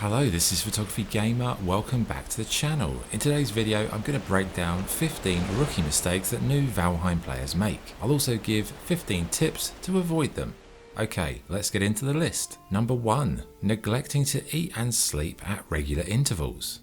Hello, this is Photography Gamer. Welcome back to the channel. In today's video, I'm going to break down 15 rookie mistakes that new Valheim players make. I'll also give 15 tips to avoid them. Okay, let's get into the list. Number 1. Neglecting to eat and sleep at regular intervals.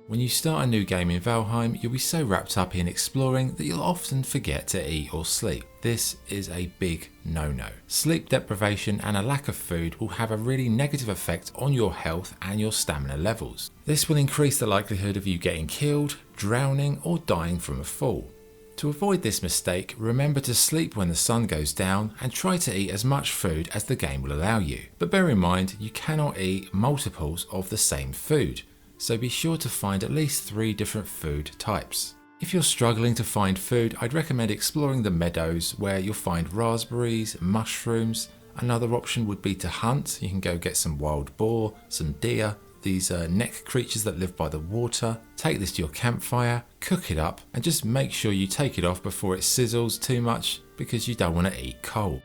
When you start a new game in Valheim, you'll be so wrapped up in exploring that you'll often forget to eat or sleep. This is a big no-no. Sleep deprivation and a lack of food will have a really negative effect on your health and your stamina levels. This will increase the likelihood of you getting killed, drowning, or dying from a fall. To avoid this mistake, remember to sleep when the sun goes down and try to eat as much food as the game will allow you. But bear in mind, you cannot eat multiples of the same food. So be sure to find at least 3 different food types. If you're struggling to find food, I'd recommend exploring the meadows where you'll find raspberries, mushrooms. Another option would be to hunt. You can go get some wild boar, some deer, these neck creatures that live by the water. Take this to your campfire, cook it up, and just make sure you take it off before it sizzles too much because you don't want to eat coal.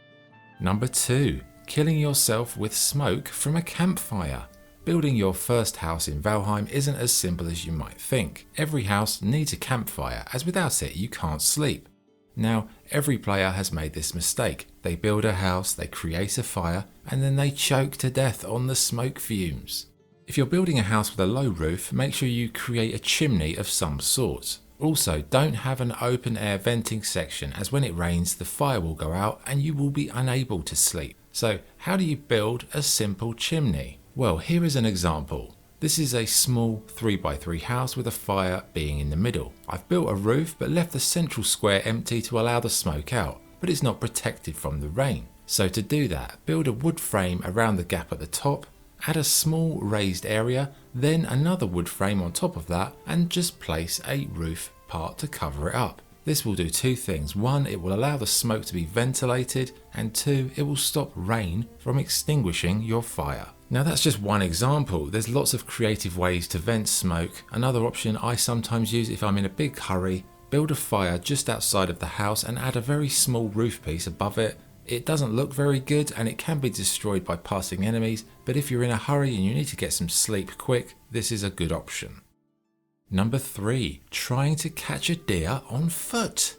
Number 2. Killing yourself with smoke from a campfire. Building your first house in Valheim isn't as simple as you might think. Every house needs a campfire, as without it you can't sleep. Now, every player has made this mistake. They build a house, they create a fire, and then they choke to death on the smoke fumes. If you're building a house with a low roof, make sure you create a chimney of some sort. Also, don't have an open air venting section, as when it rains the fire will go out and you will be unable to sleep. So, how do you build a simple chimney? Well, here is an example. This is a small 3x3 house with a fire being in the middle. I've built a roof but left the central square empty to allow the smoke out, but it's not protected from the rain. So to do that, build a wood frame around the gap at the top, add a small raised area, then another wood frame on top of that, and just place a roof part to cover it up. This will do 2 things. 1, it will allow the smoke to be ventilated, and 2, it will stop rain from extinguishing your fire. Now that's just one example. There's lots of creative ways to vent smoke. Another option I sometimes use if I'm in a big hurry, build a fire just outside of the house and add a very small roof piece above it. It doesn't look very good and it can be destroyed by passing enemies, but if you're in a hurry and you need to get some sleep quick, this is a good option. Number 3. Trying to catch a deer on foot.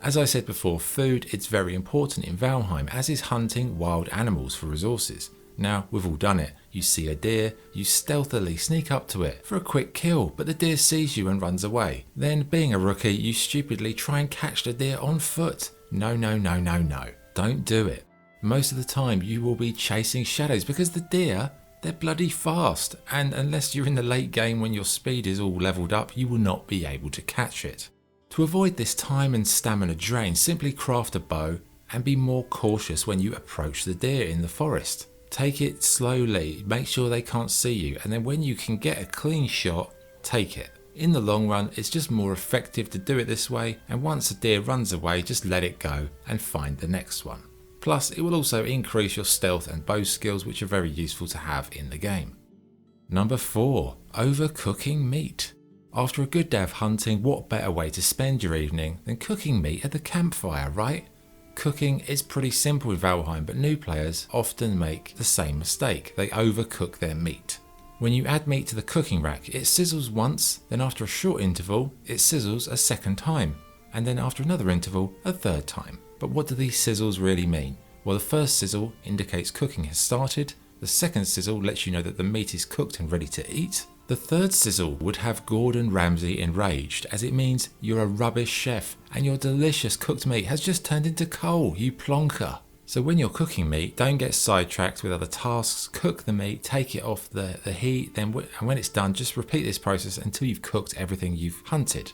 As I said before, food is very important in Valheim, as is hunting wild animals for resources. Now, we've all done it. You see a deer, you stealthily sneak up to it for a quick kill, but the deer sees you and runs away. Then, being a rookie, you stupidly try and catch the deer on foot. No. Don't do it. Most of the time, you will be chasing shadows because the deer, they're bloody fast, and unless you're in the late game when your speed is all leveled up, you will not be able to catch it. To avoid this time and stamina drain, simply craft a bow and be more cautious when you approach the deer in the forest. Take it slowly, make sure they can't see you, and then when you can get a clean shot, take it. In the long run, it's just more effective to do it this way, and once a deer runs away, just let it go and find the next one. Plus, it will also increase your stealth and bow skills, which are very useful to have in the game. Number 4. Overcooking meat. After a good day of hunting, what better way to spend your evening than cooking meat at the campfire, right? Cooking is pretty simple in Valheim, but new players often make the same mistake. They overcook their meat. When you add meat to the cooking rack, it sizzles once, then after a short interval, it sizzles a second time, and then after another interval, a third time. But what do these sizzles really mean? Well, the first sizzle indicates cooking has started, the second sizzle lets you know that the meat is cooked and ready to eat. The third sizzle would have Gordon Ramsay enraged, as it means you're a rubbish chef and your delicious cooked meat has just turned into coal, you plonker. So when you're cooking meat, don't get sidetracked with other tasks. Cook the meat, take it off the heat, and when it's done, just repeat this process until you've cooked everything you've hunted.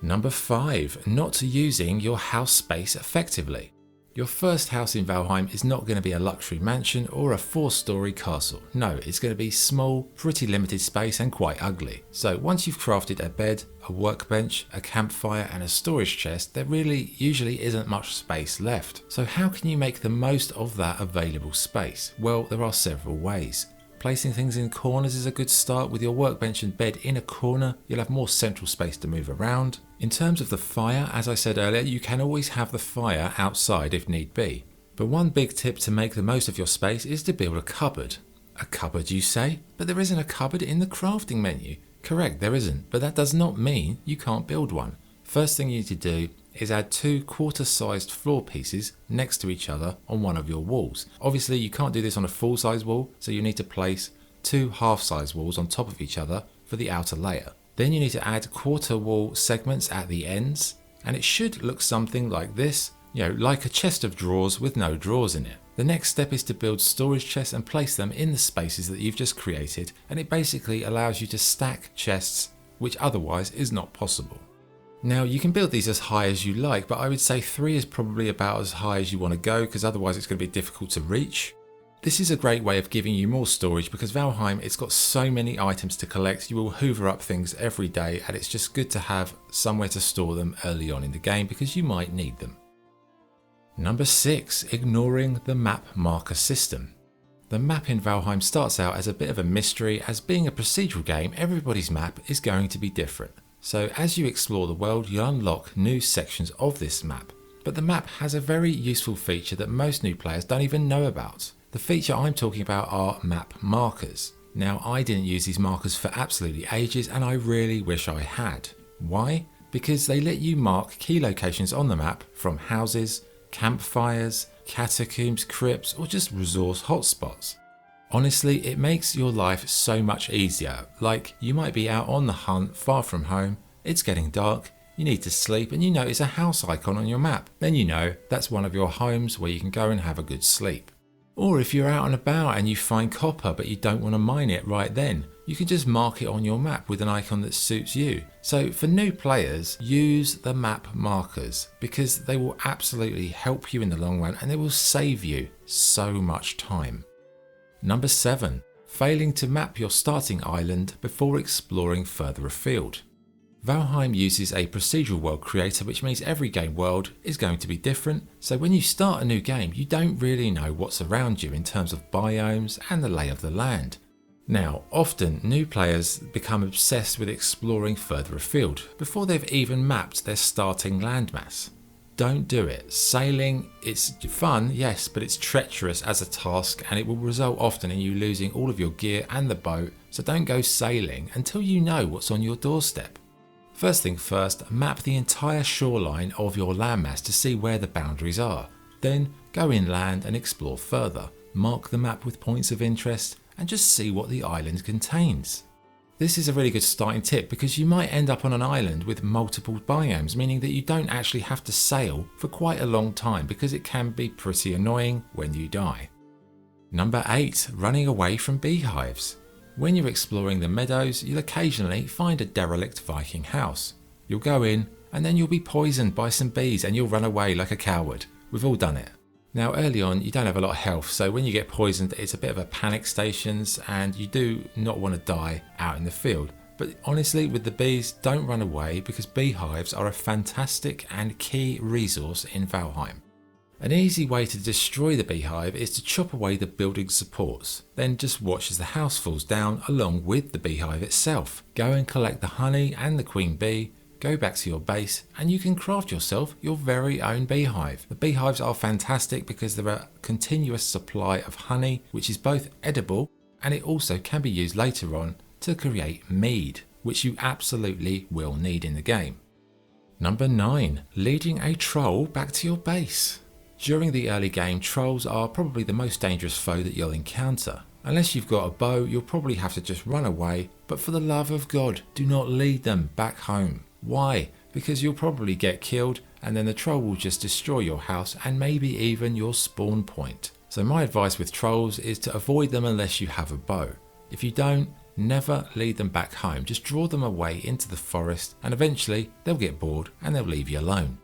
Number 5. Not using your house space effectively. Your first house in Valheim is not going to be a luxury mansion or a 4-story castle. No, it's going to be small, pretty limited space and quite ugly. So once you've crafted a bed, a workbench, a campfire and a storage chest, there really usually isn't much space left. So how can you make the most of that available space? Well, there are several ways. Placing things in corners is a good start. With your workbench and bed in a corner, you'll have more central space to move around. In terms of the fire, as I said earlier, you can always have the fire outside if need be. But one big tip to make the most of your space is to build a cupboard. A cupboard, you say? But there isn't a cupboard in the crafting menu. Correct, there isn't, but that does not mean you can't build one. First thing you need to do is add 2 quarter-sized floor pieces next to each other on one of your walls. Obviously, you can't do this on a full-size wall, so you need to place 2 half-size walls on top of each other for the outer layer. Then you need to add quarter wall segments at the ends, and it should look something like this, like a chest of drawers with no drawers in it. The next step is to build storage chests and place them in the spaces that you've just created, and it basically allows you to stack chests, which otherwise is not possible. Now you can build these as high as you like, but I would say 3 is probably about as high as you want to go, because otherwise it's going to be difficult to reach. This is a great way of giving you more storage, because Valheim, it's got so many items to collect. You will hoover up things every day, and it's just good to have somewhere to store them early on in the game because you might need them. Number 6, ignoring the map marker system. The map in Valheim starts out as a bit of a mystery. As being a procedural game, everybody's map is going to be different. So as you explore the world, you'll unlock new sections of this map. But the map has a very useful feature that most new players don't even know about. The feature I'm talking about are map markers. Now, I didn't use these markers for absolutely ages, and I really wish I had. Why? Because they let you mark key locations on the map, from houses, campfires, catacombs, crypts, or just resource hotspots. Honestly, it makes your life so much easier. Like, you might be out on the hunt far from home, it's getting dark, you need to sleep, and you notice a house icon on your map. Then you know that's one of your homes where you can go and have a good sleep. Or if you're out and about and you find copper but you don't want to mine it right then, you can just mark it on your map with an icon that suits you. So for new players, use the map markers because they will absolutely help you in the long run, and they will save you so much time. Number 7, failing to map your starting island before exploring further afield. Valheim uses a procedural world creator, which means every game world is going to be different, so when you start a new game you don't really know what's around you in terms of biomes and the lay of the land. Now, often new players become obsessed with exploring further afield before they've even mapped their starting landmass. Don't do it. Sailing, it's fun, yes, but it's treacherous as a task, and it will result often in you losing all of your gear and the boat, so don't go sailing until you know what's on your doorstep. First thing first, map the entire shoreline of your landmass to see where the boundaries are. Then go inland and explore further. Mark the map with points of interest and just see what the island contains. This is a really good starting tip because you might end up on an island with multiple biomes, meaning that you don't actually have to sail for quite a long time because it can be pretty annoying when you die. Number 8, running away from beehives. When you're exploring the meadows, you'll occasionally find a derelict Viking house. You'll go in and then you'll be poisoned by some bees and you'll run away like a coward. We've all done it. Now early on you don't have a lot of health, so when you get poisoned it's a bit of a panic stations and you do not want to die out in the field. But honestly, with the bees, don't run away because beehives are a fantastic and key resource in Valheim. An easy way to destroy the beehive is to chop away the building supports, then just watch as the house falls down along with the beehive itself. Go and collect the honey and the queen bee, go back to your base and you can craft yourself your very own beehive. The beehives are fantastic because they're a continuous supply of honey, which is both edible and it also can be used later on to create mead, which you absolutely will need in the game. Number 9, leading a troll back to your base. During the early game, trolls are probably the most dangerous foe that you'll encounter. Unless you've got a bow, you'll probably have to just run away, but for the love of God, do not lead them back home. Why? Because you'll probably get killed and then the troll will just destroy your house and maybe even your spawn point. So my advice with trolls is to avoid them unless you have a bow. If you don't, never lead them back home. Just draw them away into the forest and eventually they'll get bored and they'll leave you alone.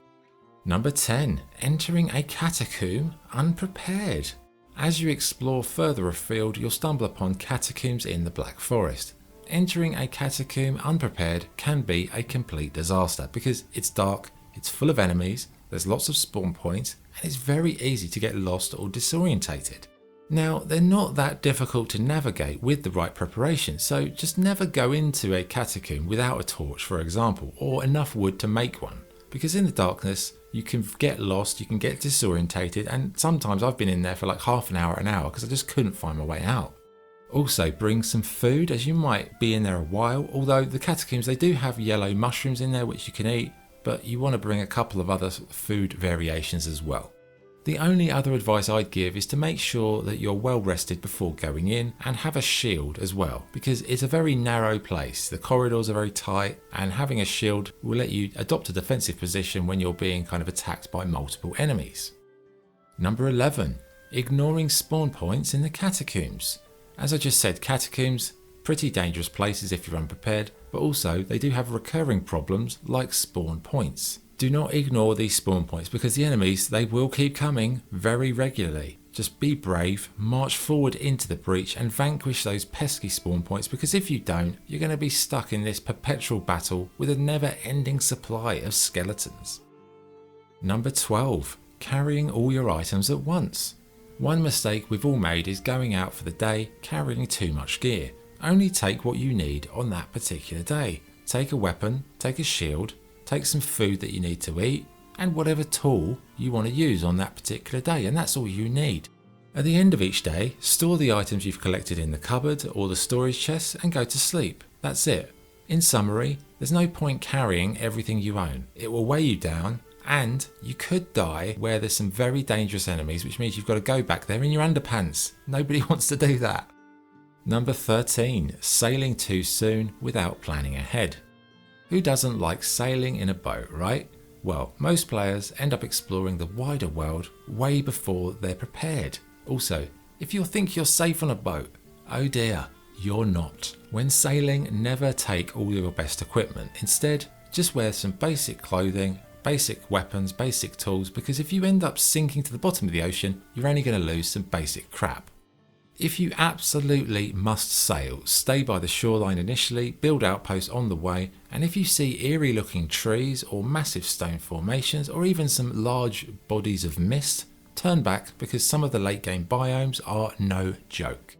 Number 10, entering a catacomb unprepared. As you explore further afield, you'll stumble upon catacombs in the Black Forest. Entering a catacomb unprepared can be a complete disaster because it's dark, it's full of enemies, there's lots of spawn points, and it's very easy to get lost or disorientated. Now, they're not that difficult to navigate with the right preparation, so just never go into a catacomb without a torch, for example, or enough wood to make one. Because in the darkness, you can get lost, you can get disorientated, and sometimes I've been in there for like half an hour because I just couldn't find my way out. Also bring some food, as you might be in there a while, although the catacombs, they do have yellow mushrooms in there which you can eat, but you want to bring a couple of other food variations as well. The only other advice I'd give is to make sure that you're well rested before going in, and have a shield as well, because it's a very narrow place. The corridors are very tight, and having a shield will let you adopt a defensive position when you're being kind of attacked by multiple enemies. Number 11. Ignoring spawn points in the catacombs. As I just said, catacombs, pretty dangerous places if you're unprepared, but also they do have recurring problems like spawn points. Do not ignore these spawn points, because the enemies, they will keep coming very regularly. Just be brave, march forward into the breach and vanquish those pesky spawn points, because if you don't, you're going to be stuck in this perpetual battle with a never-ending supply of skeletons. Number 12. Carrying all your items at once. One mistake we've all made is going out for the day carrying too much gear. Only take what you need on that particular day. Take a weapon, take a shield, take some food that you need to eat, and whatever tool you want to use on that particular day, and that's all you need. At the end of each day, store the items you've collected in the cupboard or the storage chest and go to sleep. That's it. In summary, there's no point carrying everything you own. It will weigh you down, and you could die where there's some very dangerous enemies, which means you've got to go back there in your underpants. Nobody wants to do that. Number 13. Sailing too soon without planning ahead. Who doesn't like sailing in a boat, right? Well, most players end up exploring the wider world way before they're prepared. Also, if you think you're safe on a boat, oh dear, you're not. When sailing, never take all your best equipment. Instead, just wear some basic clothing, basic weapons, basic tools, because if you end up sinking to the bottom of the ocean, you're only going to lose some basic crap. If you absolutely must sail, stay by the shoreline initially, build outposts on the way, and if you see eerie looking trees or massive stone formations or even some large bodies of mist, turn back, because some of the late game biomes are no joke.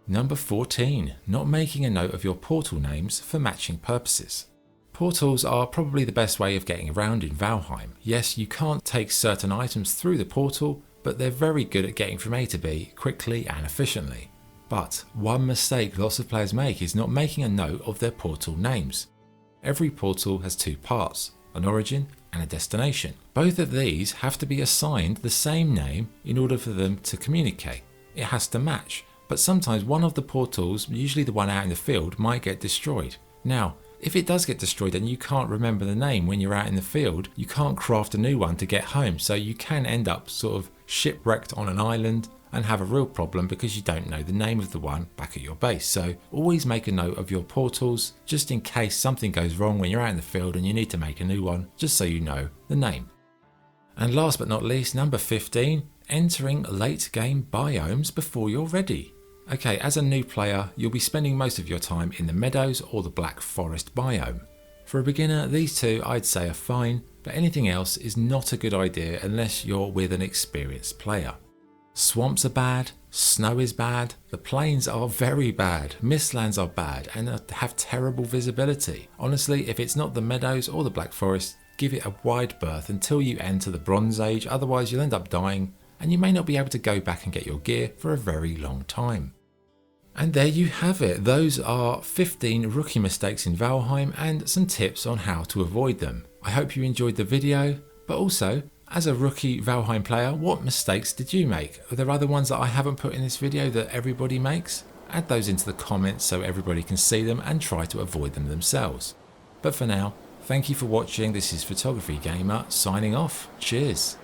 Number 14. Not making a note of your portal names for matching purposes. Portals are probably the best way of getting around in Valheim. Yes, you can't take certain items through the portal, but they're very good at getting from A to B quickly and efficiently. But one mistake lots of players make is not making a note of their portal names. Every portal has two parts, an origin and a destination. Both of these have to be assigned the same name in order for them to communicate. It has to match, but sometimes one of the portals, usually the one out in the field, might get destroyed. Now, if it does get destroyed and you can't remember the name when you're out in the field, you can't craft a new one to get home, so you can end up sort of shipwrecked on an island and have a real problem because you don't know the name of the one back at your base. So always make a note of your portals, just in case something goes wrong when you're out in the field and you need to make a new one, just so you know the name. And last but not least, number 15, entering late game biomes before you're ready. Okay, as a new player, you'll be spending most of your time in the meadows or the Black Forest biome. For a beginner, these two I'd say are fine, but anything else is not a good idea unless you're with an experienced player. Swamps are bad, snow is bad, the plains are very bad, mistlands are bad and have terrible visibility. Honestly, if it's not the meadows or the Black Forest, give it a wide berth until you enter the Bronze Age, otherwise you'll end up dying and you may not be able to go back and get your gear for a very long time. And there you have it. Those are 15 rookie mistakes in Valheim and some tips on how to avoid them. I hope you enjoyed the video, but also, as a rookie Valheim player, what mistakes did you make? Are there other ones that I haven't put in this video that everybody makes? Add those into the comments so everybody can see them and try to avoid them themselves. But for now, thank you for watching. This is Photography Gamer signing off. Cheers.